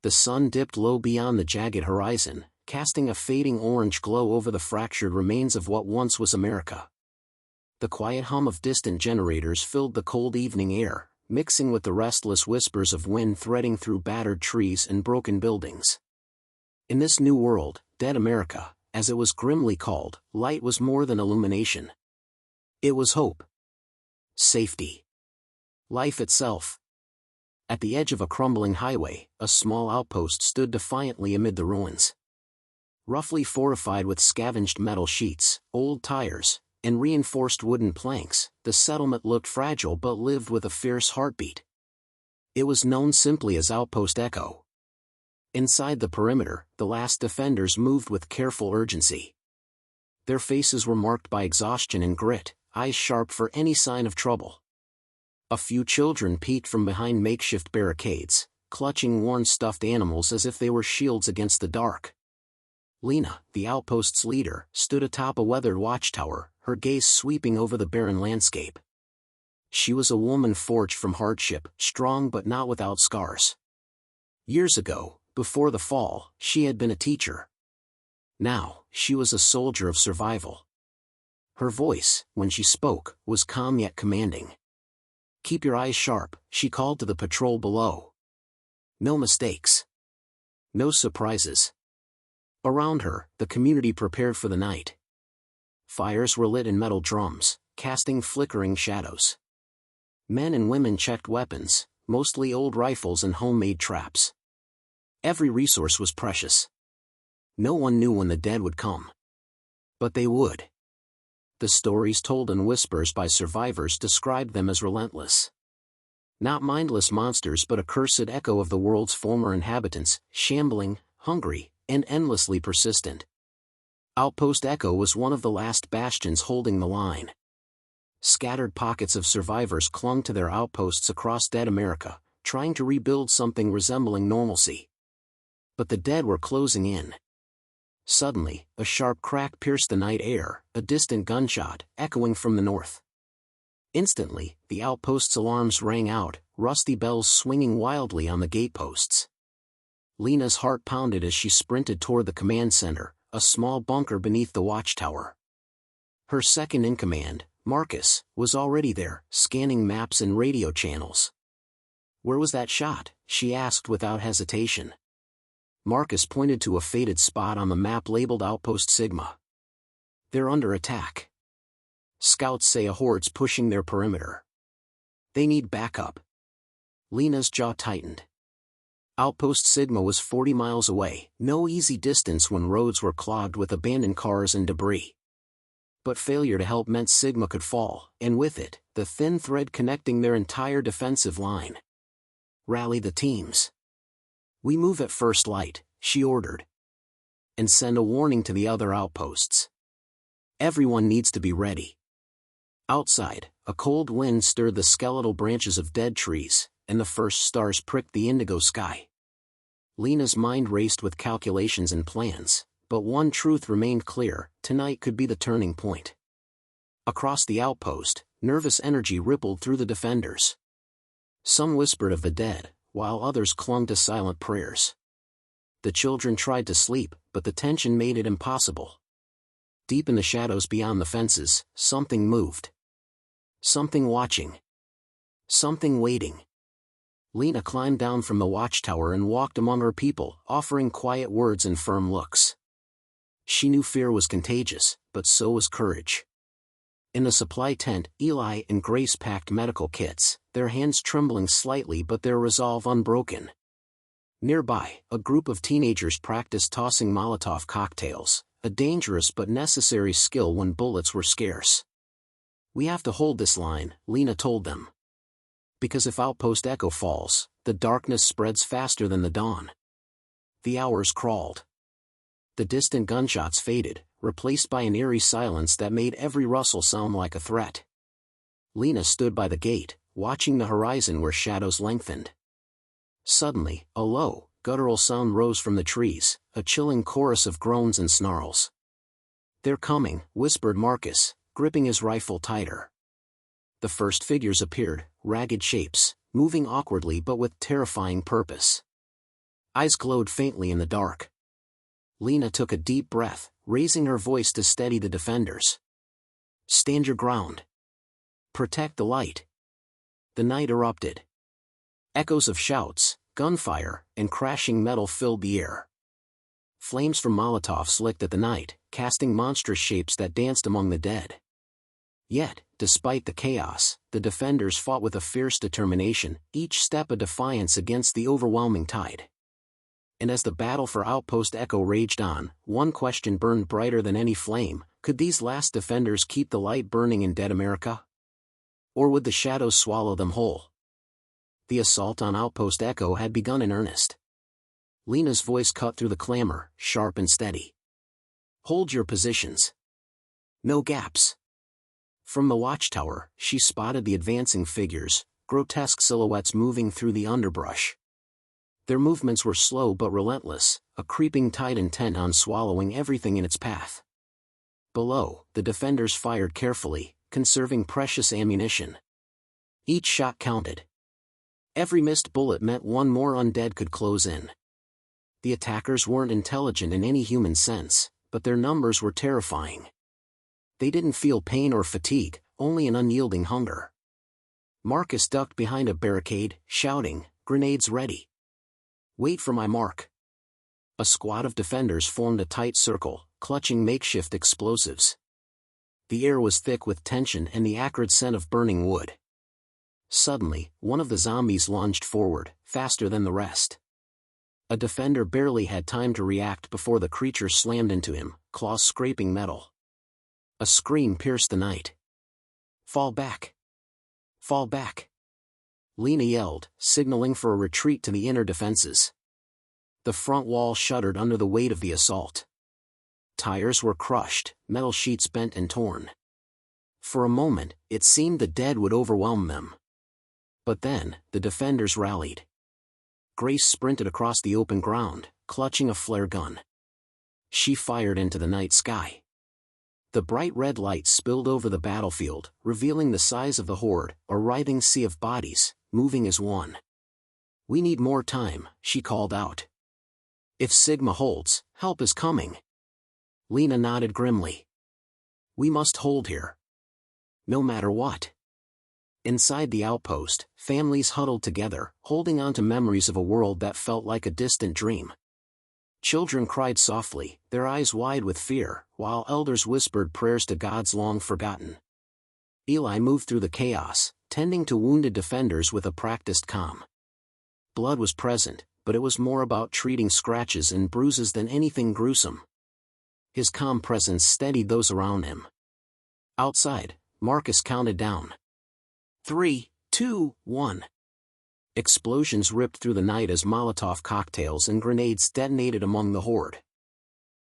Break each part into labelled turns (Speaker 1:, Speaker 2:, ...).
Speaker 1: The sun dipped low beyond the jagged horizon, casting a fading orange glow over the fractured remains of what once was America. The quiet hum of distant generators filled the cold evening air, mixing with the restless whispers of wind threading through battered trees and broken buildings. In this new world, Dead America, as it was grimly called, light was more than illumination. It was hope. Safety. Life itself. At the edge of a crumbling highway, a small outpost stood defiantly amid the ruins. Roughly fortified with scavenged metal sheets, old tires, and reinforced wooden planks, the settlement looked fragile but lived with a fierce heartbeat. It was known simply as Outpost Echo. Inside the perimeter, the last defenders moved with careful urgency. Their faces were marked by exhaustion and grit, eyes sharp for any sign of trouble. A few children peeked from behind makeshift barricades, clutching worn stuffed animals as if they were shields against the dark. Lena, the outpost's leader, stood atop a weathered watchtower, her gaze sweeping over the barren landscape. She was a woman forged from hardship, strong but not without scars. Years ago, before the fall, she had been a teacher. Now, she was a soldier of survival. Her voice, when she spoke, was calm yet commanding. "Keep your eyes sharp," she called to the patrol below. "No mistakes. No surprises." Around her, the community prepared for the night. Fires were lit in metal drums, casting flickering shadows. Men and women checked weapons, mostly old rifles and homemade traps. Every resource was precious. No one knew when the dead would come. But they would. The stories told in whispers by survivors described them as relentless. Not mindless monsters but a cursed echo of the world's former inhabitants, shambling, hungry, and endlessly persistent. Outpost Echo was one of the last bastions holding the line. Scattered pockets of survivors clung to their outposts across Dead America, trying to rebuild something resembling normalcy. But the dead were closing in. Suddenly, a sharp crack pierced the night air, a distant gunshot, echoing from the north. Instantly, the outpost's alarms rang out, rusty bells swinging wildly on the gateposts. Lena's heart pounded as she sprinted toward the command center, a small bunker beneath the watchtower. Her second-in-command, Marcus, was already there, scanning maps and radio channels. "Where was that shot?" she asked without hesitation. Marcus pointed to a faded spot on the map labeled Outpost Sigma. "They're under attack. Scouts say a horde's pushing their perimeter. They need backup." Lena's jaw tightened. Outpost Sigma was 40 miles away, no easy distance when roads were clogged with abandoned cars and debris. But failure to help meant Sigma could fall, and with it, the thin thread connecting their entire defensive line. "Rally the teams. We move at first light," she ordered. "And send a warning to the other outposts. Everyone needs to be ready." Outside, a cold wind stirred the skeletal branches of dead trees, and the first stars pricked the indigo sky. Lena's mind raced with calculations and plans, but one truth remained clear: tonight could be the turning point. Across the outpost, nervous energy rippled through the defenders. Some whispered of the dead, while others clung to silent prayers. The children tried to sleep, but the tension made it impossible. Deep in the shadows beyond the fences, something moved. Something watching. Something waiting. Lena climbed down from the watchtower and walked among her people, offering quiet words and firm looks. She knew fear was contagious, but so was courage. In the supply tent, Eli and Grace packed medical kits, their hands trembling slightly but their resolve unbroken. Nearby, a group of teenagers practiced tossing Molotov cocktails, a dangerous but necessary skill when bullets were scarce. "We have to hold this line," Lena told them. "Because if Outpost Echo falls, the darkness spreads faster than the dawn." The hours crawled. The distant gunshots faded, replaced by an eerie silence that made every rustle sound like a threat. Lena stood by the gate, watching the horizon where shadows lengthened. Suddenly, a low, guttural sound rose from the trees, a chilling chorus of groans and snarls. "They're coming," whispered Marcus, gripping his rifle tighter. The first figures appeared, ragged shapes, moving awkwardly but with terrifying purpose. Eyes glowed faintly in the dark. Lena took a deep breath, raising her voice to steady the defenders. "Stand your ground. Protect the light." The night erupted. Echoes of shouts, gunfire, and crashing metal filled the air. Flames from Molotovs licked at the night, casting monstrous shapes that danced among the dead. Yet, despite the chaos, the defenders fought with a fierce determination, each step a defiance against the overwhelming tide. And as the battle for Outpost Echo raged on, one question burned brighter than any flame: could these last defenders keep the light burning in dead America? Or would the shadows swallow them whole? The assault on Outpost Echo had begun in earnest. Lena's voice cut through the clamor, sharp and steady. "Hold your positions. No gaps." From the watchtower, she spotted the advancing figures, grotesque silhouettes moving through the underbrush. Their movements were slow but relentless, a creeping tide intent on swallowing everything in its path. Below, the defenders fired carefully, conserving precious ammunition. Each shot counted. Every missed bullet meant one more undead could close in. The attackers weren't intelligent in any human sense, but their numbers were terrifying. They didn't feel pain or fatigue, only an unyielding hunger. Marcus ducked behind a barricade, shouting, "Grenades ready. Wait for my mark." A squad of defenders formed a tight circle, clutching makeshift explosives. The air was thick with tension and the acrid scent of burning wood. Suddenly, one of the zombies lunged forward, faster than the rest. A defender barely had time to react before the creature slammed into him, claws scraping metal. A scream pierced the night. "Fall back! Fall back!" Lena yelled, signaling for a retreat to the inner defenses. The front wall shuddered under the weight of the assault. Tires were crushed, metal sheets bent and torn. For a moment, it seemed the dead would overwhelm them. But then, the defenders rallied. Grace sprinted across the open ground, clutching a flare gun. She fired into the night sky. The bright red light spilled over the battlefield, revealing the size of the horde, a writhing sea of bodies, moving as one. "We need more time," she called out. "If Sigma holds, help is coming." Lena nodded grimly. "We must hold here. No matter what." Inside the outpost, families huddled together, holding on to memories of a world that felt like a distant dream. Children cried softly, their eyes wide with fear, while elders whispered prayers to gods long forgotten. Eli moved through the chaos, tending to wounded defenders with a practiced calm. Blood was present, but it was more about treating scratches and bruises than anything gruesome. His calm presence steadied those around him. Outside, Marcus counted down. 3, 2, 1. Explosions ripped through the night as Molotov cocktails and grenades detonated among the horde.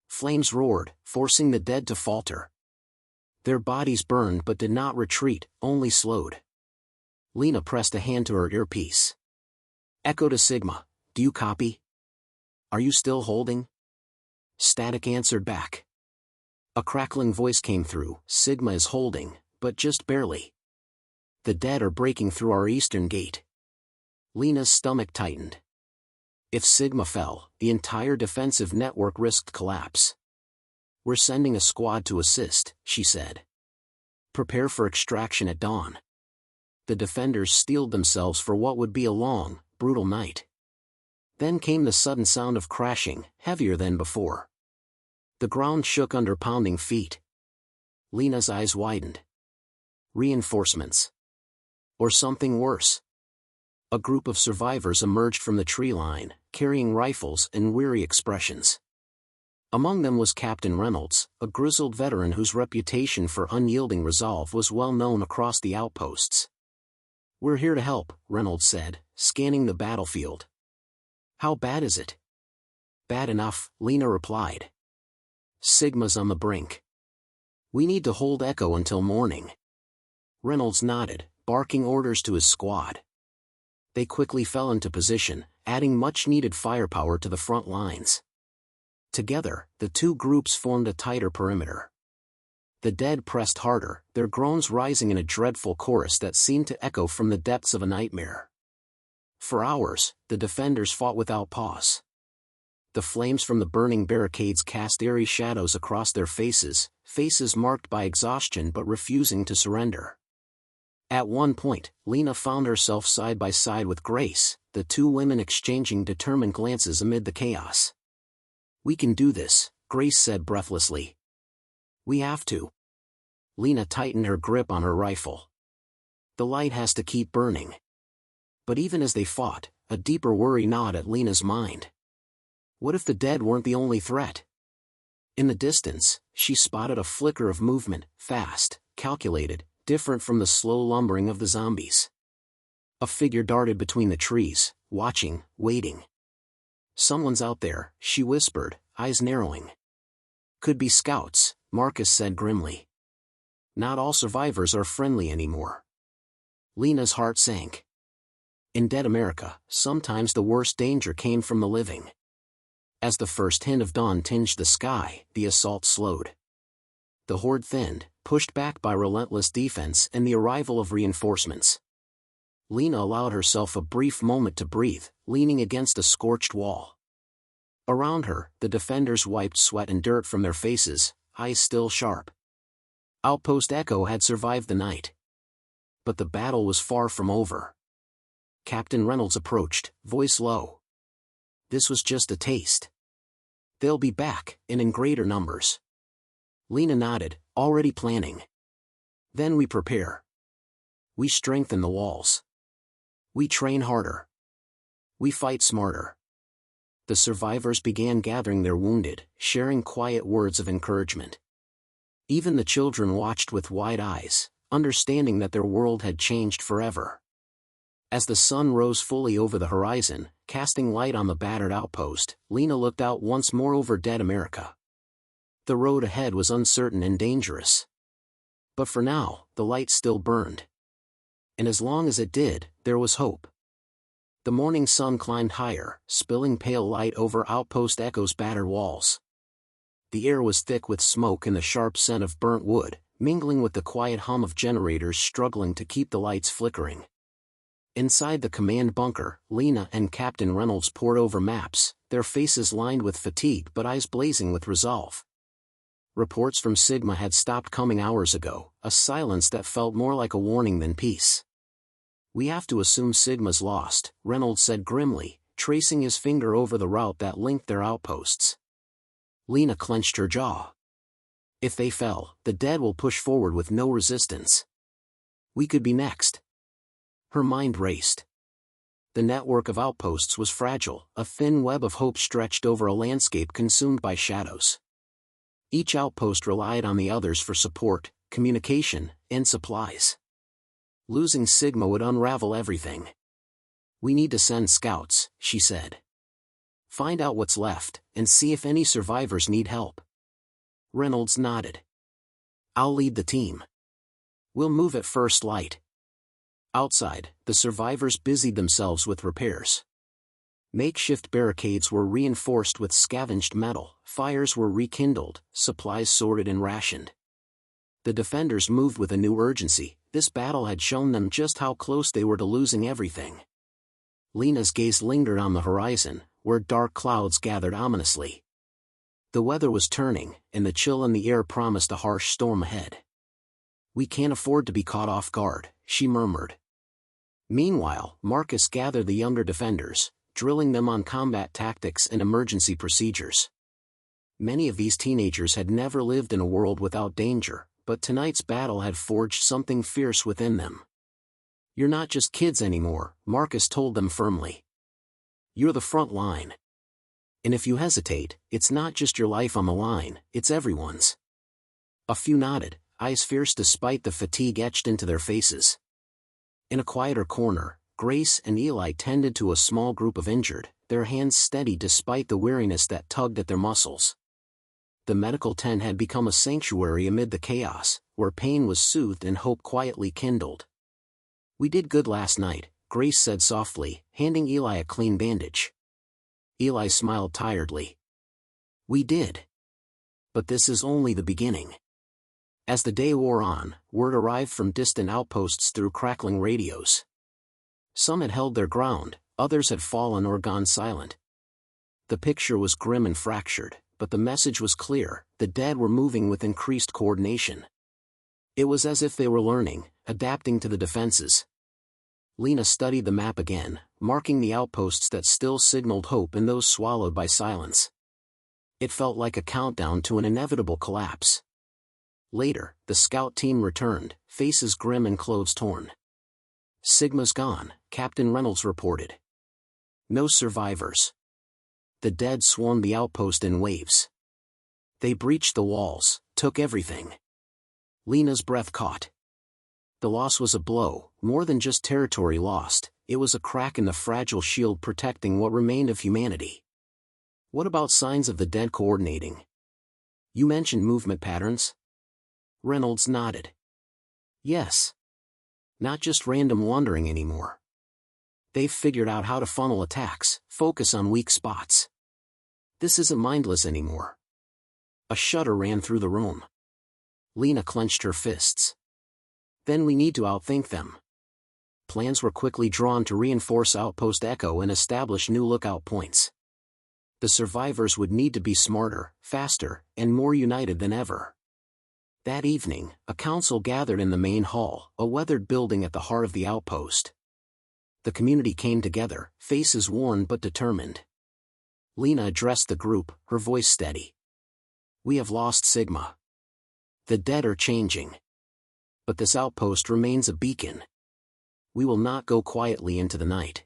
Speaker 1: Flames roared, forcing the dead to falter. Their bodies burned but did not retreat, only slowed. Lena pressed a hand to her earpiece. "Echo to Sigma, do you copy? Are you still holding?" Static answered back. A crackling voice came through, "Sigma is holding, but just barely. The dead are breaking through our eastern gate." Lena's stomach tightened. If Sigma fell, the entire defensive network risked collapse. "We're sending a squad to assist," she said. "Prepare for extraction at dawn." The defenders steeled themselves for what would be a long, brutal night. Then came the sudden sound of crashing, heavier than before. The ground shook under pounding feet. Lena's eyes widened. Reinforcements. Or something worse. A group of survivors emerged from the tree line, carrying rifles and weary expressions. Among them was Captain Reynolds, a grizzled veteran whose reputation for unyielding resolve was well known across the outposts. "We're here to help," Reynolds said, scanning the battlefield. "How bad is it?" "Bad enough," Lena replied. "Sigma's on the brink. We need to hold Echo until morning." Reynolds nodded, barking orders to his squad. They quickly fell into position, adding much-needed firepower to the front lines. Together, the two groups formed a tighter perimeter. The dead pressed harder, their groans rising in a dreadful chorus that seemed to echo from the depths of a nightmare. For hours, the defenders fought without pause. The flames from the burning barricades cast eerie shadows across their faces, faces marked by exhaustion but refusing to surrender. At one point, Lena found herself side by side with Grace, the two women exchanging determined glances amid the chaos. "We can do this," Grace said breathlessly. "We have to." Lena tightened her grip on her rifle. "The light has to keep burning." But even as they fought, a deeper worry gnawed at Lena's mind. What if the dead weren't the only threat? In the distance, she spotted a flicker of movement, fast, calculated, different from the slow lumbering of the zombies. A figure darted between the trees, watching, waiting. "Someone's out there," she whispered, eyes narrowing. "Could be scouts," Marcus said grimly. "Not all survivors are friendly anymore." Lena's heart sank. In dead America, sometimes the worst danger came from the living. As the first hint of dawn tinged the sky, the assault slowed. The horde thinned, pushed back by relentless defense and the arrival of reinforcements. Lena allowed herself a brief moment to breathe, leaning against a scorched wall. Around her, the defenders wiped sweat and dirt from their faces, eyes still sharp. Outpost Echo had survived the night. But the battle was far from over. Captain Reynolds approached, voice low. "This was just a taste. They'll be back, and in greater numbers." Lena nodded, already planning. "Then we prepare. We strengthen the walls. We train harder. We fight smarter." The survivors began gathering their wounded, sharing quiet words of encouragement. Even the children watched with wide eyes, understanding that their world had changed forever. As the sun rose fully over the horizon, casting light on the battered outpost, Lena looked out once more over dead America. The road ahead was uncertain and dangerous. But for now, the light still burned. And as long as it did, there was hope. The morning sun climbed higher, spilling pale light over Outpost Echo's battered walls. The air was thick with smoke and the sharp scent of burnt wood, mingling with the quiet hum of generators struggling to keep the lights flickering. Inside the command bunker, Lena and Captain Reynolds pored over maps, their faces lined with fatigue but eyes blazing with resolve. Reports from Sigma had stopped coming hours ago, a silence that felt more like a warning than peace. "We have to assume Sigma's lost," Reynolds said grimly, tracing his finger over the route that linked their outposts. Lena clenched her jaw. "If they fell, the dead will push forward with no resistance. We could be next." Her mind raced. The network of outposts was fragile, a thin web of hope stretched over a landscape consumed by shadows. Each outpost relied on the others for support, communication, and supplies. Losing Sigma would unravel everything. "We need to send scouts," she said. "Find out what's left, and see if any survivors need help." Reynolds nodded. "I'll lead the team. We'll move at first light." Outside, the survivors busied themselves with repairs. Makeshift barricades were reinforced with scavenged metal, fires were rekindled, supplies sorted and rationed. The defenders moved with a new urgency. This battle had shown them just how close they were to losing everything. Lena's gaze lingered on the horizon, where dark clouds gathered ominously. The weather was turning, and the chill in the air promised a harsh storm ahead. "We can't afford to be caught off guard," she murmured. Meanwhile, Marcus gathered the younger defenders, drilling them on combat tactics and emergency procedures. Many of these teenagers had never lived in a world without danger, but tonight's battle had forged something fierce within them. "You're not just kids anymore," Marcus told them firmly. "You're the front line. And if you hesitate, it's not just your life on the line, it's everyone's." A few nodded, eyes fierce despite the fatigue etched into their faces. In a quieter corner, Grace and Eli tended to a small group of injured, their hands steady despite the weariness that tugged at their muscles. The medical tent had become a sanctuary amid the chaos, where pain was soothed and hope quietly kindled. "We did good last night," Grace said softly, handing Eli a clean bandage. Eli smiled tiredly. "We did. But this is only the beginning." As the day wore on, word arrived from distant outposts through crackling radios. Some had held their ground, others had fallen or gone silent. The picture was grim and fractured, but the message was clear: the dead were moving with increased coordination. It was as if they were learning, adapting to the defenses. Lena studied the map again, marking the outposts that still signaled hope and those swallowed by silence. It felt like a countdown to an inevitable collapse. Later, the scout team returned, faces grim and clothes torn. "Sigma's gone," Captain Reynolds reported. "No survivors. The dead swarmed the outpost in waves. They breached the walls, took everything." Lena's breath caught. The loss was a blow, more than just territory lost, it was a crack in the fragile shield protecting what remained of humanity. "What about signs of the dead coordinating? You mentioned movement patterns?" Reynolds nodded. "Yes. Not just random wandering anymore. They've figured out how to funnel attacks, focus on weak spots. This isn't mindless anymore." A shudder ran through the room. Lena clenched her fists. "Then we need to outthink them." Plans were quickly drawn to reinforce Outpost Echo and establish new lookout points. The survivors would need to be smarter, faster, and more united than ever. That evening, a council gathered in the main hall, a weathered building at the heart of the outpost. The community came together, faces worn but determined. Lena addressed the group, her voice steady. "We have lost Sigma. The dead are changing. But this outpost remains a beacon. We will not go quietly into the night."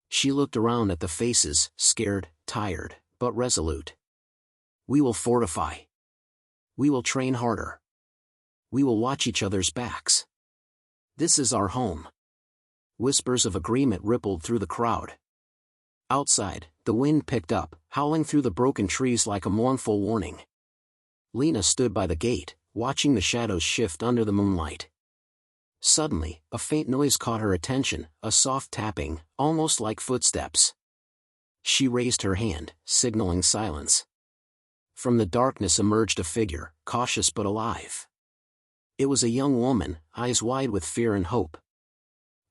Speaker 1: She looked around at the faces, scared, tired, but resolute. "We will fortify. We will train harder. We will watch each other's backs. This is our home." Whispers of agreement rippled through the crowd. Outside, the wind picked up, howling through the broken trees like a mournful warning. Lena stood by the gate, watching the shadows shift under the moonlight. Suddenly, a faint noise caught her attention, a soft tapping, almost like footsteps. She raised her hand, signaling silence. From the darkness emerged a figure, cautious but alive. It was a young woman, eyes wide with fear and hope.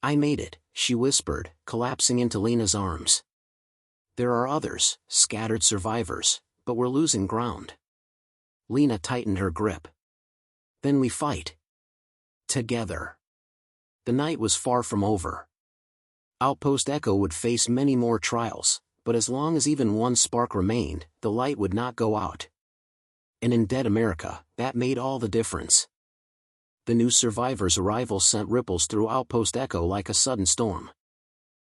Speaker 1: "I made it," she whispered, collapsing into Lena's arms. "There are others, scattered survivors, but we're losing ground." Lena tightened her grip. "Then we fight. Together." The night was far from over. Outpost Echo would face many more trials, but as long as even one spark remained, the light would not go out. And in dead America, that made all the difference. The new survivor's arrival sent ripples through Outpost Echo like a sudden storm.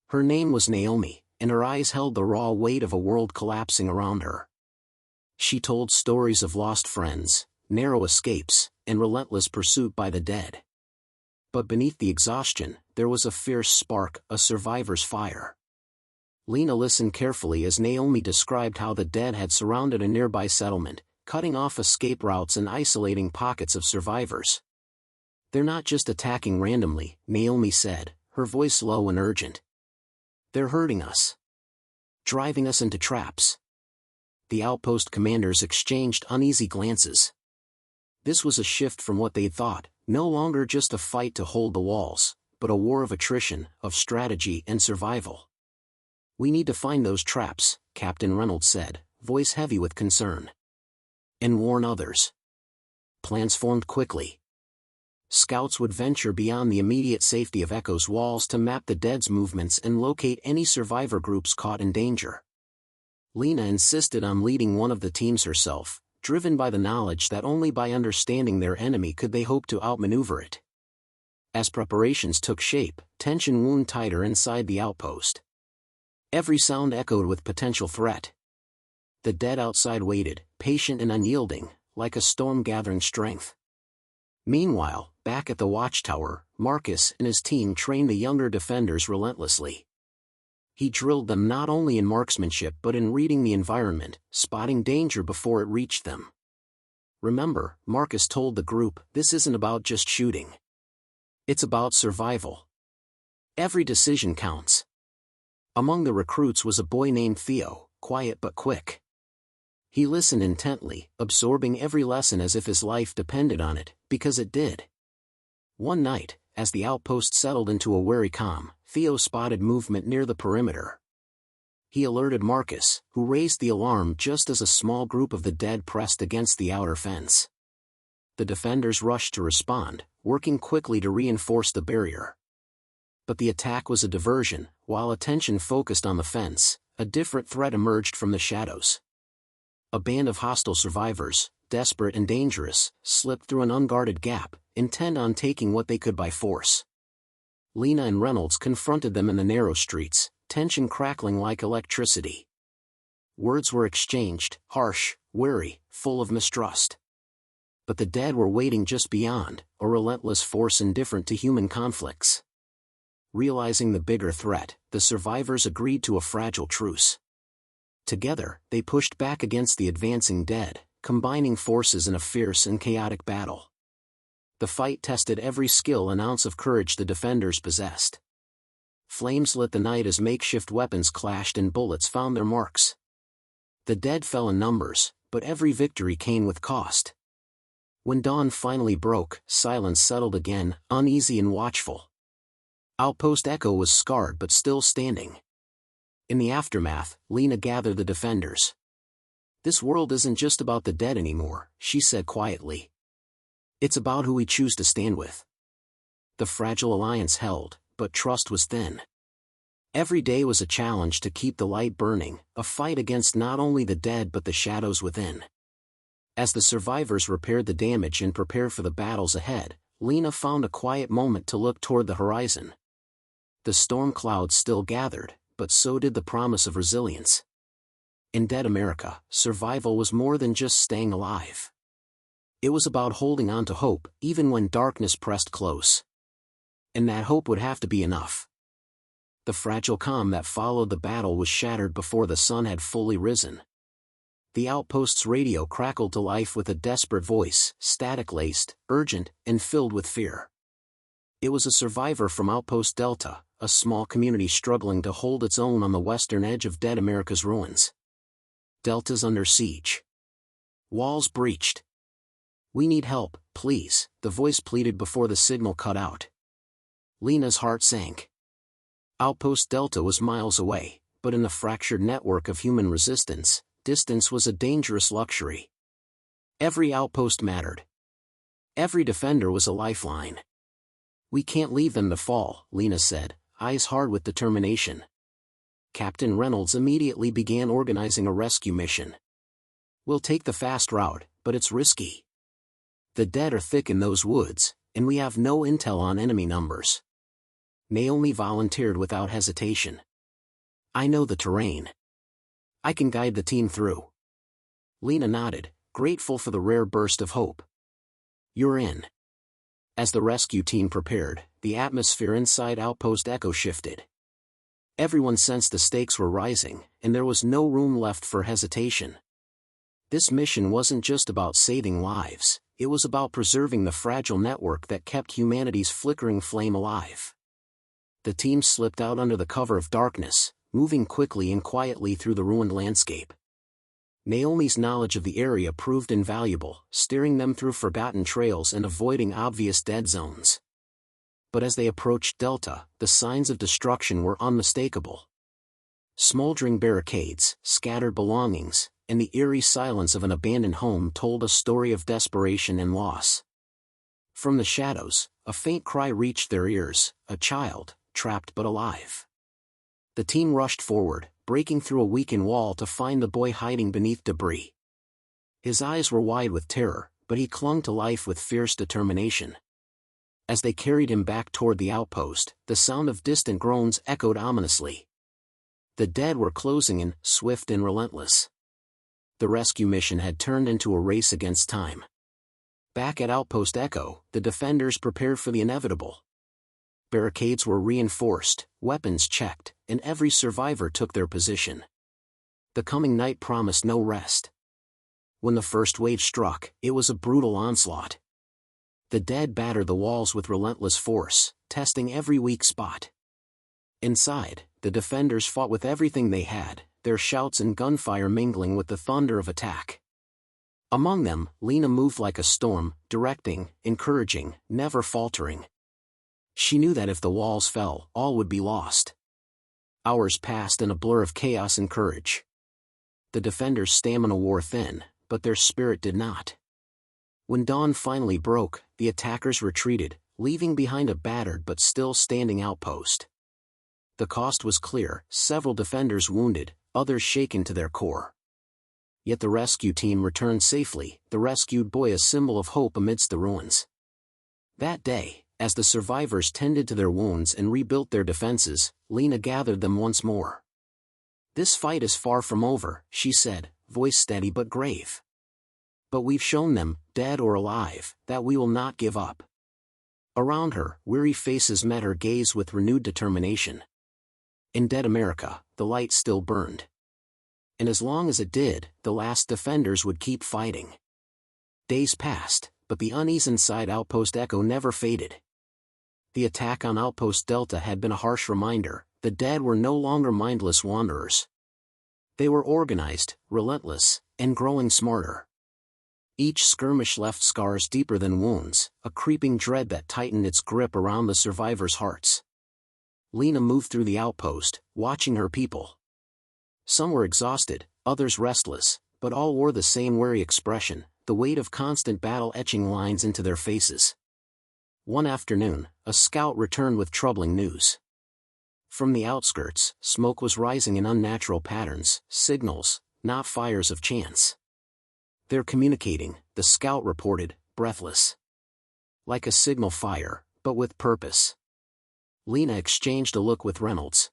Speaker 1: Her name was Naomi, and her eyes held the raw weight of a world collapsing around her. She told stories of lost friends, narrow escapes, and relentless pursuit by the dead. But beneath the exhaustion, there was a fierce spark, a survivor's fire. Lena listened carefully as Naomi described how the dead had surrounded a nearby settlement, cutting off escape routes and isolating pockets of survivors. "They're not just attacking randomly," Naomi said, her voice low and urgent. "They're hurting us. Driving us into traps." The outpost commanders exchanged uneasy glances. This was a shift from what they thought, no longer just a fight to hold the walls, but a war of attrition, of strategy and survival. "We need to find those traps," Captain Reynolds said, voice heavy with concern. "And warn others." Plans formed quickly. Scouts would venture beyond the immediate safety of Echo's walls to map the dead's movements and locate any survivor groups caught in danger. Lena insisted on leading one of the teams herself, driven by the knowledge that only by understanding their enemy could they hope to outmaneuver it. As preparations took shape, tension wound tighter inside the outpost. Every sound echoed with potential threat. The dead outside waited, patient and unyielding, like a storm gathering strength. Meanwhile, back at the watchtower, Marcus and his team trained the younger defenders relentlessly. He drilled them not only in marksmanship but in reading the environment, spotting danger before it reached them. "Remember," Marcus told the group, "this isn't about just shooting. It's about survival. Every decision counts." Among the recruits was a boy named Theo, quiet but quick. He listened intently, absorbing every lesson as if his life depended on it, because it did. One night, as the outpost settled into a wary calm, Theo spotted movement near the perimeter. He alerted Marcus, who raised the alarm just as a small group of the dead pressed against the outer fence. The defenders rushed to respond, working quickly to reinforce the barrier. But the attack was a diversion. While attention focused on the fence, a different threat emerged from the shadows. A band of hostile survivors, desperate and dangerous, slipped through an unguarded gap, intent on taking what they could by force. Lena and Reynolds confronted them in the narrow streets, tension crackling like electricity. Words were exchanged, harsh, wary, full of mistrust. But the dead were waiting just beyond, a relentless force indifferent to human conflicts. Realizing the bigger threat, the survivors agreed to a fragile truce. Together, they pushed back against the advancing dead, combining forces in a fierce and chaotic battle. The fight tested every skill and ounce of courage the defenders possessed. Flames lit the night as makeshift weapons clashed and bullets found their marks. The dead fell in numbers, but every victory came with cost. When dawn finally broke, silence settled again, uneasy and watchful. Outpost Echo was scarred but still standing. In the aftermath, Lena gathered the defenders. "This world isn't just about the dead anymore," she said quietly. "It's about who we choose to stand with." The fragile alliance held, but trust was thin. Every day was a challenge to keep the light burning, a fight against not only the dead but the shadows within. As the survivors repaired the damage and prepared for the battles ahead, Lena found a quiet moment to look toward the horizon. The storm clouds still gathered, but so did the promise of resilience. In Dead America, survival was more than just staying alive. It was about holding on to hope, even when darkness pressed close. And that hope would have to be enough. The fragile calm that followed the battle was shattered before the sun had fully risen. The outpost's radio crackled to life with a desperate voice, static-laced, urgent, and filled with fear. It was a survivor from Outpost Delta, a small community struggling to hold its own on the western edge of Dead America's ruins. "Delta's under siege. Walls breached. We need help, please," the voice pleaded before the signal cut out. Lena's heart sank. Outpost Delta was miles away, but in the fractured network of human resistance, distance was a dangerous luxury. Every outpost mattered. Every defender was a lifeline. "We can't leave them to fall," Lena said, eyes hard with determination. Captain Reynolds immediately began organizing a rescue mission. "We'll take the fast route, but it's risky. The dead are thick in those woods, and we have no intel on enemy numbers." Naomi volunteered without hesitation. "I know the terrain. I can guide the team through." Lena nodded, grateful for the rare burst of hope. "You're in." As the rescue team prepared, the atmosphere inside Outpost Echo shifted. Everyone sensed the stakes were rising, and there was no room left for hesitation. This mission wasn't just about saving lives, it was about preserving the fragile network that kept humanity's flickering flame alive. The team slipped out under the cover of darkness, moving quickly and quietly through the ruined landscape. Naomi's knowledge of the area proved invaluable, steering them through forgotten trails and avoiding obvious dead zones. But as they approached Delta, the signs of destruction were unmistakable. Smoldering barricades, scattered belongings, and the eerie silence of an abandoned home told a story of desperation and loss. From the shadows, a faint cry reached their ears, a child, trapped but alive. The team rushed forward, breaking through a weakened wall to find the boy hiding beneath debris. His eyes were wide with terror, but he clung to life with fierce determination. As they carried him back toward the outpost, the sound of distant groans echoed ominously. The dead were closing in, swift and relentless. The rescue mission had turned into a race against time. Back at Outpost Echo, the defenders prepared for the inevitable. Barricades were reinforced, weapons checked, and every survivor took their position. The coming night promised no rest. When the first wave struck, it was a brutal onslaught. The dead battered the walls with relentless force, testing every weak spot. Inside, the defenders fought with everything they had, their shouts and gunfire mingling with the thunder of attack. Among them, Lena moved like a storm, directing, encouraging, never faltering. She knew that if the walls fell, all would be lost. Hours passed in a blur of chaos and courage. The defenders' stamina wore thin, but their spirit did not. When dawn finally broke, the attackers retreated, leaving behind a battered but still standing outpost. The cost was clear: several defenders wounded, others shaken to their core. Yet the rescue team returned safely, the rescued boy a symbol of hope amidst the ruins. That day, as the survivors tended to their wounds and rebuilt their defenses, Lena gathered them once more. "This fight is far from over," she said, voice steady but grave. "But we've shown them, dead or alive, that we will not give up." Around her, weary faces met her gaze with renewed determination. In dead America, the light still burned. And as long as it did, the last defenders would keep fighting. Days passed, but the unease inside Outpost Echo never faded. The attack on Outpost Delta had been a harsh reminder: the dead were no longer mindless wanderers. They were organized, relentless, and growing smarter. Each skirmish left scars deeper than wounds, a creeping dread that tightened its grip around the survivors' hearts. Lena moved through the outpost, watching her people. Some were exhausted, others restless, but all wore the same weary expression, the weight of constant battle etching lines into their faces. One afternoon, a scout returned with troubling news. From the outskirts, smoke was rising in unnatural patterns, signals, not fires of chance. "They're communicating," the scout reported, breathless. "Like a signal fire, but with purpose." Lena exchanged a look with Reynolds.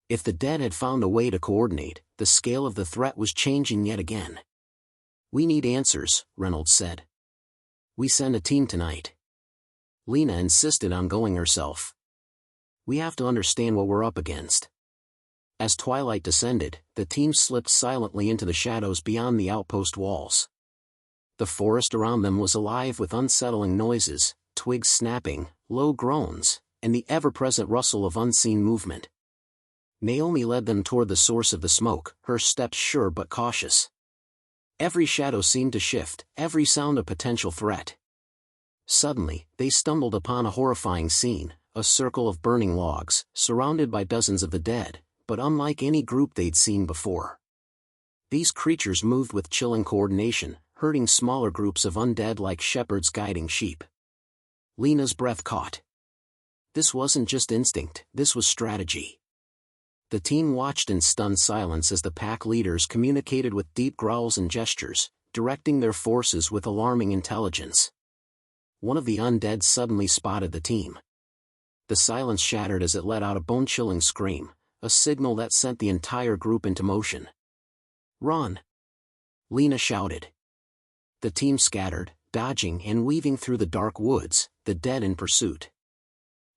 Speaker 1: If the dead had found a way to coordinate, the scale of the threat was changing yet again. "We need answers," Reynolds said. "We send a team tonight." Lena insisted on going herself. "We have to understand what we're up against." As twilight descended, the team slipped silently into the shadows beyond the outpost walls. The forest around them was alive with unsettling noises, twigs snapping, low groans, and the ever-present rustle of unseen movement. Naomi led them toward the source of the smoke, her steps sure but cautious. Every shadow seemed to shift, every sound a potential threat. Suddenly, they stumbled upon a horrifying scene: a circle of burning logs, surrounded by dozens of the dead, but unlike any group they'd seen before. These creatures moved with chilling coordination, herding smaller groups of undead like shepherds guiding sheep. Lena's breath caught. This wasn't just instinct, this was strategy. The team watched in stunned silence as the pack leaders communicated with deep growls and gestures, directing their forces with alarming intelligence. One of the undead suddenly spotted the team. The silence shattered as it let out a bone-chilling scream, a signal that sent the entire group into motion. "Run!" Lena shouted. The team scattered, dodging and weaving through the dark woods, the dead in pursuit.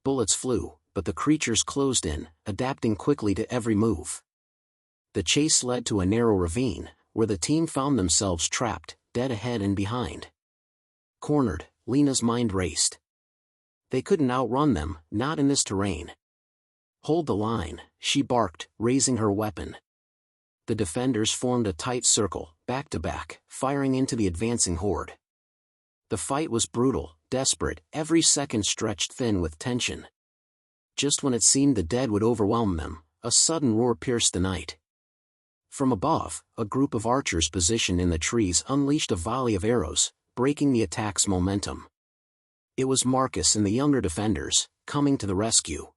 Speaker 1: Bullets flew, but the creatures closed in, adapting quickly to every move. The chase led to a narrow ravine, where the team found themselves trapped, dead ahead and behind. Cornered, Lena's mind raced. They couldn't outrun them, not in this terrain. "Hold the line," she barked, raising her weapon. The defenders formed a tight circle, back to back, firing into the advancing horde. The fight was brutal, desperate, every second stretched thin with tension. Just when it seemed the dead would overwhelm them, a sudden roar pierced the night. From above, a group of archers positioned in the trees unleashed a volley of arrows, breaking the attack's momentum. It was Marcus and the younger defenders, coming to the rescue.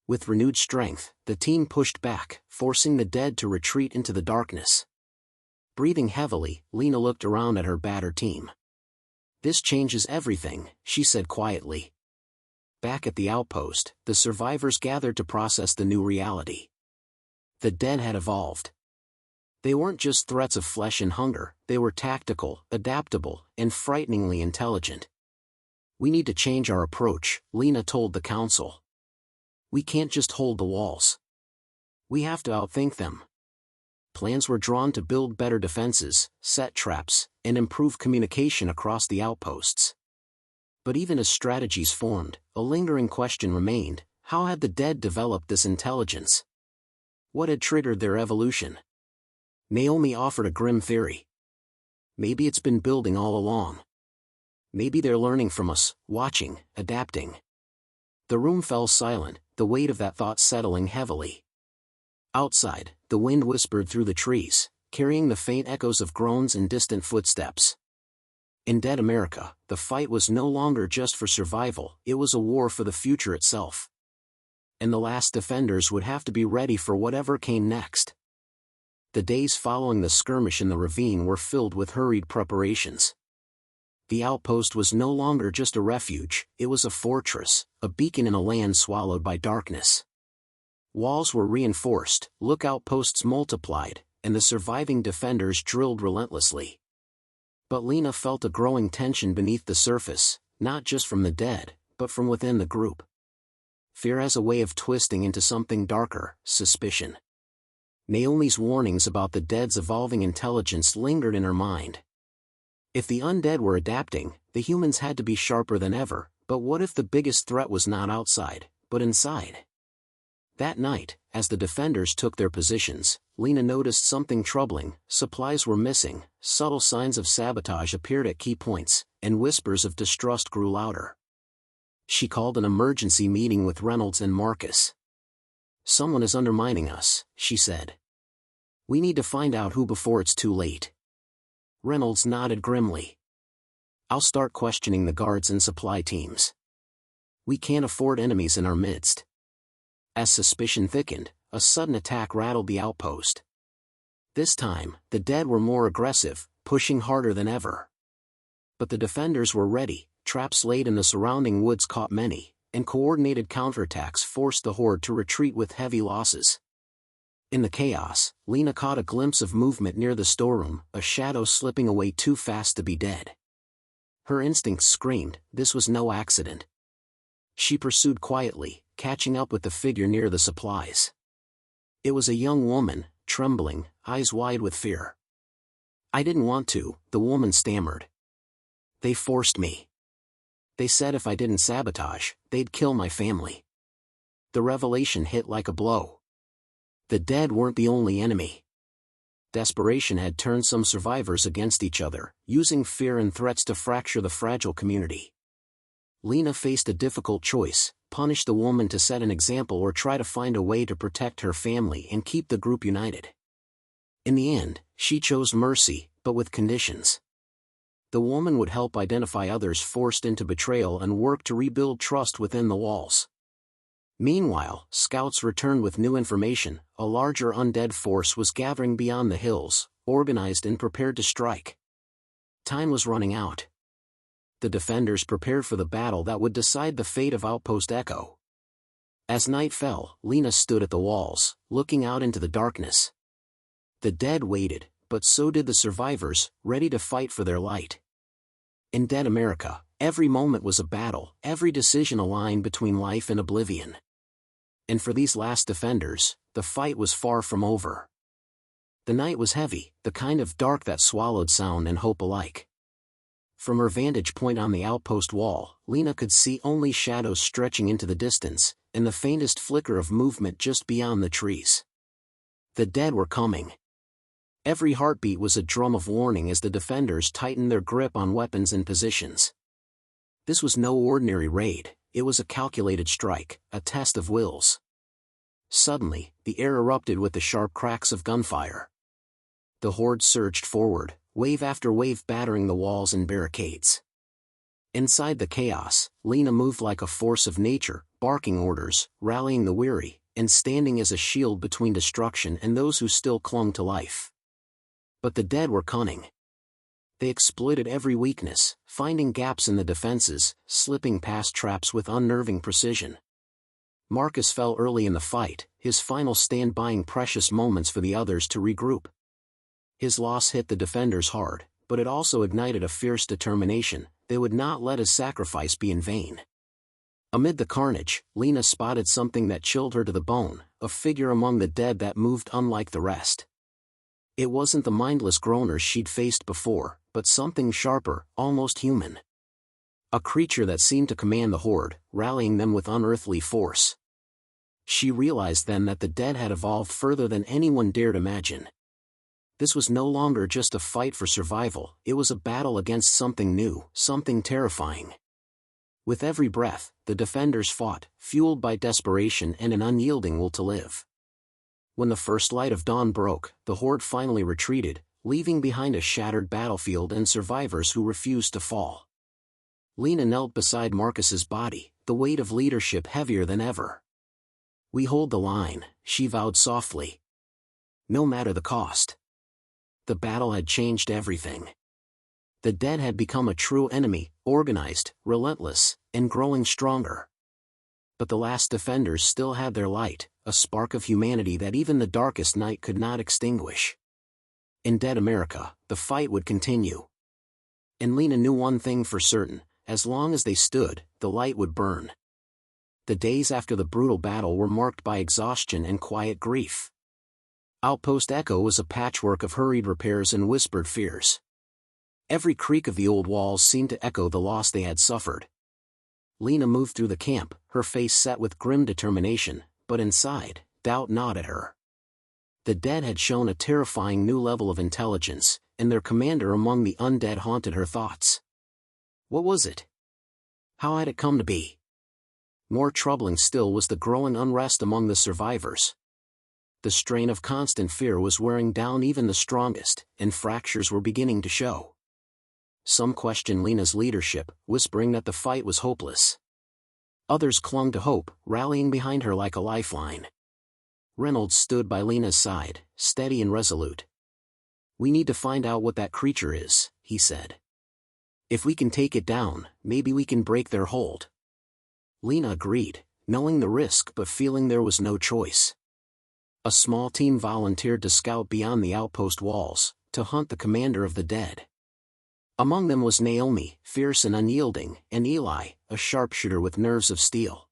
Speaker 1: With renewed strength, the team pushed back, forcing the dead to retreat into the darkness. Breathing heavily, Lena looked around at her battered team. "This changes everything," she said quietly. Back at the outpost, the survivors gathered to process the new reality. The dead had evolved. They weren't just threats of flesh and hunger, they were tactical, adaptable, and frighteningly intelligent. "We need to change our approach," Lena told the council. "We can't just hold the walls. We have to outthink them." Plans were drawn to build better defenses, set traps, and improve communication across the outposts. But even as strategies formed, a lingering question remained: how had the dead developed this intelligence? What had triggered their evolution? Naomi offered a grim theory. "Maybe it's been building all along. Maybe they're learning from us, watching, adapting." The room fell silent, the weight of that thought settling heavily. Outside, the wind whispered through the trees, carrying the faint echoes of groans and distant footsteps. In dead America, the fight was no longer just for survival, it was a war for the future itself. And the last defenders would have to be ready for whatever came next. The days following the skirmish in the ravine were filled with hurried preparations. The outpost was no longer just a refuge, it was a fortress, a beacon in a land swallowed by darkness. Walls were reinforced, lookout posts multiplied, and the surviving defenders drilled relentlessly. But Lena felt a growing tension beneath the surface, not just from the dead, but from within the group. Fear has a way of twisting into something darker, suspicion. Naomi's warnings about the dead's evolving intelligence lingered in her mind. If the undead were adapting, the humans had to be sharper than ever, but what if the biggest threat was not outside, but inside? That night, as the defenders took their positions, Lena noticed something troubling. Supplies were missing, subtle signs of sabotage appeared at key points, and whispers of distrust grew louder. She called an emergency meeting with Reynolds and Marcus. "Someone is undermining us," she said. "We need to find out who before it's too late." Reynolds nodded grimly. "I'll start questioning the guards and supply teams. We can't afford enemies in our midst." As suspicion thickened, a sudden attack rattled the outpost. This time, the dead were more aggressive, pushing harder than ever. But the defenders were ready, traps laid in the surrounding woods caught many, and coordinated counterattacks forced the horde to retreat with heavy losses. In the chaos, Lena caught a glimpse of movement near the storeroom, a shadow slipping away too fast to be dead. Her instincts screamed, this was no accident. She pursued quietly, catching up with the figure near the supplies. It was a young woman, trembling, eyes wide with fear. "I didn't want to," the woman stammered. "They forced me. They said if I didn't sabotage, they'd kill my family." The revelation hit like a blow. The dead weren't the only enemy. Desperation had turned some survivors against each other, using fear and threats to fracture the fragile community. Lena faced a difficult choice: punish the woman to set an example or try to find a way to protect her family and keep the group united. In the end, she chose mercy, but with conditions. The woman would help identify others forced into betrayal and work to rebuild trust within the walls. Meanwhile, scouts returned with new information. A larger undead force was gathering beyond the hills, organized and prepared to strike. Time was running out. The defenders prepared for the battle that would decide the fate of Outpost Echo. As night fell, Lena stood at the walls, looking out into the darkness. The dead waited, but so did the survivors, ready to fight for their light. In dead America, every moment was a battle, every decision a line between life and oblivion. And for these last defenders, the fight was far from over. The night was heavy, the kind of dark that swallowed sound and hope alike. From her vantage point on the outpost wall, Lena could see only shadows stretching into the distance, and the faintest flicker of movement just beyond the trees. The dead were coming. Every heartbeat was a drum of warning as the defenders tightened their grip on weapons and positions. This was no ordinary raid, it was a calculated strike, a test of wills. Suddenly, the air erupted with the sharp cracks of gunfire. The horde surged forward, wave after wave battering the walls and barricades. Inside the chaos, Lena moved like a force of nature, barking orders, rallying the weary, and standing as a shield between destruction and those who still clung to life. But the dead were cunning. They exploited every weakness, finding gaps in the defenses, slipping past traps with unnerving precision. Marcus fell early in the fight, his final stand buying precious moments for the others to regroup. His loss hit the defenders hard, but it also ignited a fierce determination. They would not let his sacrifice be in vain. Amid the carnage, Lena spotted something that chilled her to the bone, a figure among the dead that moved unlike the rest. It wasn't the mindless groaners she'd faced before, but something sharper, almost human. A creature that seemed to command the horde, rallying them with unearthly force. She realized then that the dead had evolved further than anyone dared imagine. This was no longer just a fight for survival, it was a battle against something new, something terrifying. With every breath, the defenders fought, fueled by desperation and an unyielding will to live. When the first light of dawn broke, the horde finally retreated, leaving behind a shattered battlefield and survivors who refused to fall. Lena knelt beside Marcus's body, the weight of leadership heavier than ever. "We hold the line," she vowed softly. "No matter the cost." The battle had changed everything. The dead had become a true enemy, organized, relentless, and growing stronger. But the last defenders still had their light, a spark of humanity that even the darkest night could not extinguish. In dead America, the fight would continue. And Lena knew one thing for certain: as long as they stood, the light would burn. The days after the brutal battle were marked by exhaustion and quiet grief. Outpost Echo was a patchwork of hurried repairs and whispered fears. Every creak of the old walls seemed to echo the loss they had suffered. Lena moved through the camp, her face set with grim determination, but inside, doubt gnawed at her. The dead had shown a terrifying new level of intelligence, and their commander among the undead haunted her thoughts. What was it? How had it come to be? More troubling still was the growing unrest among the survivors. The strain of constant fear was wearing down even the strongest, and fractures were beginning to show. Some questioned Lena's leadership, whispering that the fight was hopeless. Others clung to hope, rallying behind her like a lifeline. Reynolds stood by Lena's side, steady and resolute. "We need to find out what that creature is," he said. "If we can take it down, maybe we can break their hold." Lena agreed, knowing the risk but feeling there was no choice. A small team volunteered to scout beyond the outpost walls, to hunt the commander of the dead. Among them was Naomi, fierce and unyielding, and Eli, a sharpshooter with nerves of steel.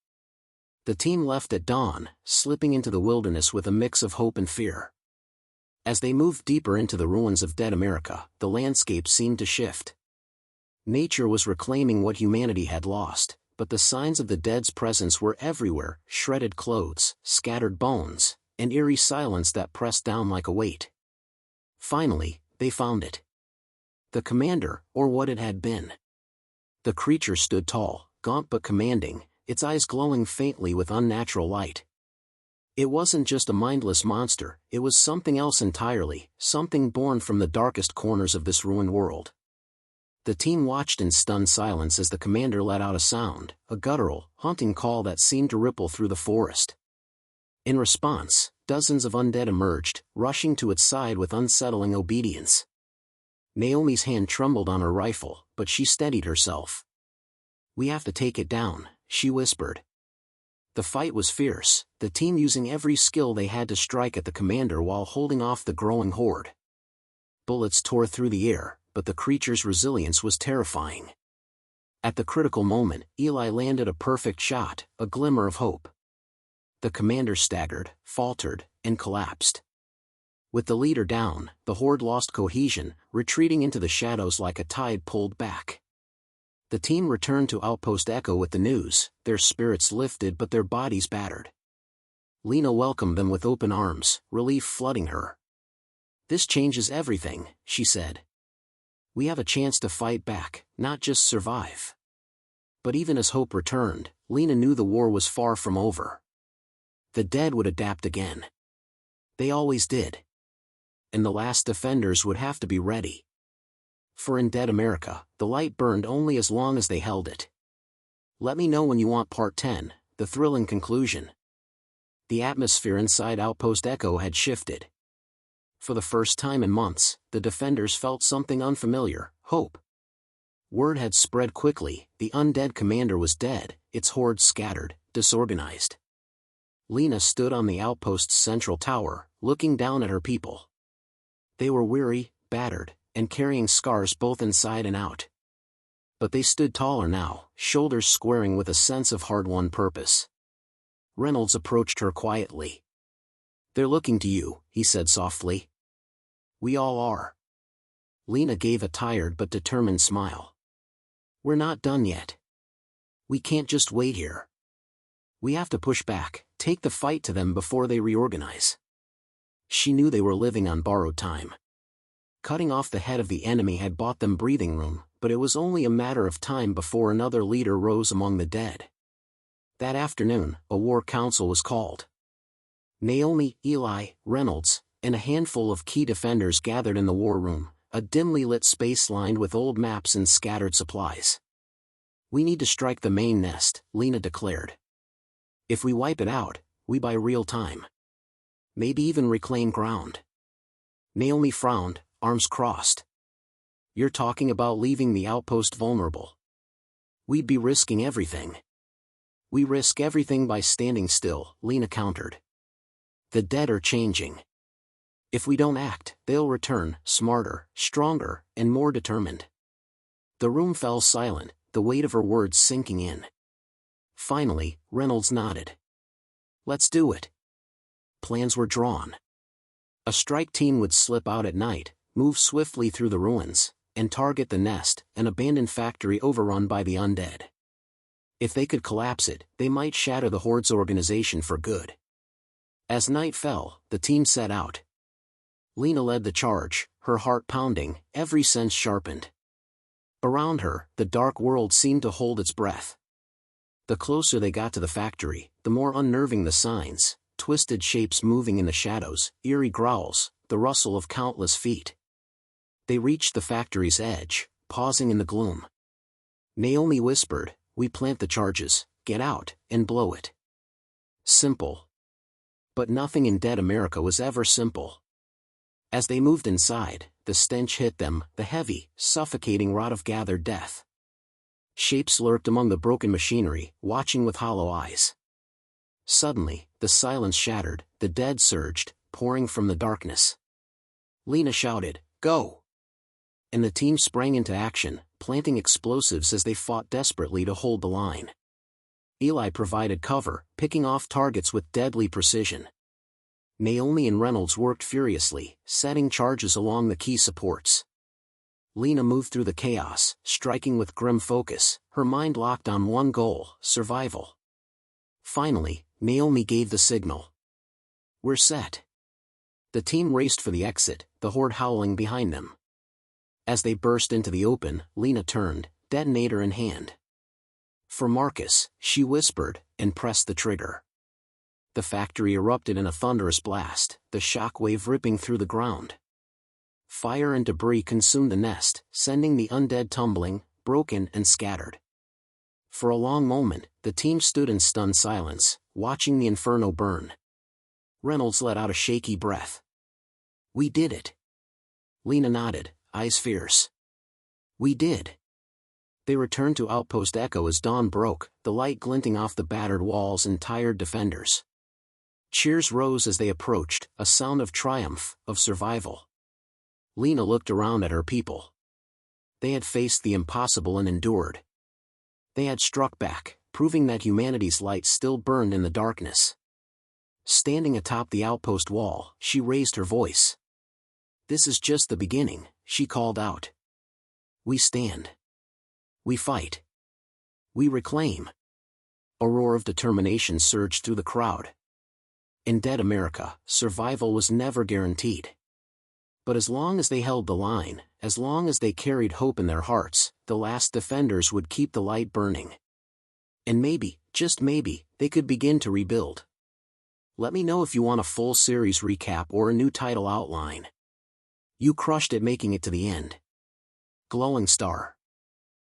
Speaker 1: The team left at dawn, slipping into the wilderness with a mix of hope and fear. As they moved deeper into the ruins of dead America, the landscape seemed to shift. Nature was reclaiming what humanity had lost, but the signs of the dead's presence were everywhere: shredded clothes, scattered bones, and eerie silence that pressed down like a weight. Finally, they found it. The commander, or what it had been. The creature stood tall, gaunt but commanding, its eyes glowing faintly with unnatural light. It wasn't just a mindless monster, it was something else entirely, something born from the darkest corners of this ruined world. The team watched in stunned silence as the commander let out a sound, a guttural, haunting call that seemed to ripple through the forest. In response, dozens of undead emerged, rushing to its side with unsettling obedience. Naomi's hand trembled on her rifle, but she steadied herself. "We have to take it down," she whispered. The fight was fierce, the team using every skill they had to strike at the commander while holding off the growing horde. Bullets tore through the air, but the creature's resilience was terrifying. At the critical moment, Eli landed a perfect shot, a glimmer of hope. The commander staggered, faltered, and collapsed. With the leader down, the horde lost cohesion, retreating into the shadows like a tide pulled back. The team returned to Outpost Echo with the news, their spirits lifted but their bodies battered. Lena welcomed them with open arms, relief flooding her. "This changes everything," she said. "We have a chance to fight back, not just survive." But even as hope returned, Lena knew the war was far from over. The dead would adapt again. They always did. And the last defenders would have to be ready. For in dead America, the light burned only as long as they held it. Let me know when you want Part 10, the thrilling conclusion. The atmosphere inside Outpost Echo had shifted. For the first time in months, the defenders felt something unfamiliar: hope. Word had spread quickly: the undead commander was dead, its horde scattered, disorganized. Lena stood on the outpost's central tower, looking down at her people. They were weary, battered, and carrying scars both inside and out. But they stood taller now, shoulders squaring with a sense of hard-won purpose. Reynolds approached her quietly. "They're looking to you," he said softly. "We all are." Lena gave a tired but determined smile. "We're not done yet. We can't just wait here. We have to push back, take the fight to them before they reorganize." She knew they were living on borrowed time. Cutting off the head of the enemy had bought them breathing room, but it was only a matter of time before another leader rose among the dead. That afternoon, a war council was called. Naomi, Eli, Reynolds, and a handful of key defenders gathered in the war room, a dimly lit space lined with old maps and scattered supplies. "We need to strike the main nest," Lena declared. "If we wipe it out, we buy real time. Maybe even reclaim ground." Naomi frowned, arms crossed. "You're talking about leaving the outpost vulnerable. We'd be risking everything." "We risk everything by standing still," Lena countered. "The dead are changing. If we don't act, they'll return, smarter, stronger, and more determined." The room fell silent, the weight of her words sinking in. Finally, Reynolds nodded. "Let's do it." Plans were drawn. A strike team would slip out at night, move swiftly through the ruins, and target the nest, an abandoned factory overrun by the undead. If they could collapse it, they might shatter the Horde's organization for good. As night fell, the team set out. Lena led the charge, her heart pounding, every sense sharpened. Around her, the dark world seemed to hold its breath. The closer they got to the factory, the more unnerving the signs, twisted shapes moving in the shadows, eerie growls, the rustle of countless feet. They reached the factory's edge, pausing in the gloom. Naomi whispered, "We plant the charges, get out, and blow it." Simple. But nothing in dead America was ever simple. As they moved inside, the stench hit them, the heavy, suffocating rot of gathered death. Shapes lurked among the broken machinery, watching with hollow eyes. Suddenly, the silence shattered, the dead surged, pouring from the darkness. Lena shouted, "Go!" And the team sprang into action, planting explosives as they fought desperately to hold the line. Eli provided cover, picking off targets with deadly precision. Naomi and Reynolds worked furiously, setting charges along the key supports. Lena moved through the chaos, striking with grim focus, her mind locked on one goal: survival. Finally, Naomi gave the signal. "We're set." The team raced for the exit, the Horde howling behind them. As they burst into the open, Lena turned, detonator in hand. "For Marcus," she whispered, and pressed the trigger. The factory erupted in a thunderous blast, the shockwave ripping through the ground. Fire and debris consumed the nest, sending the undead tumbling, broken and scattered. For a long moment, the team stood in stunned silence, watching the inferno burn. Reynolds let out a shaky breath. "We did it." Lena nodded, eyes fierce. "We did." They returned to Outpost Echo as dawn broke, the light glinting off the battered walls and tired defenders. Cheers rose as they approached, a sound of triumph, of survival. Lena looked around at her people. They had faced the impossible and endured. They had struck back, proving that humanity's light still burned in the darkness. Standing atop the outpost wall, she raised her voice. "This is just the beginning," she called out. "We stand. We fight. We reclaim." A roar of determination surged through the crowd. In dead America, survival was never guaranteed. But as long as they held the line, as long as they carried hope in their hearts, the last defenders would keep the light burning. And maybe, just maybe, they could begin to rebuild. Let me know if you want a full series recap or a new title outline. You crushed it making it to the end. Glowing star.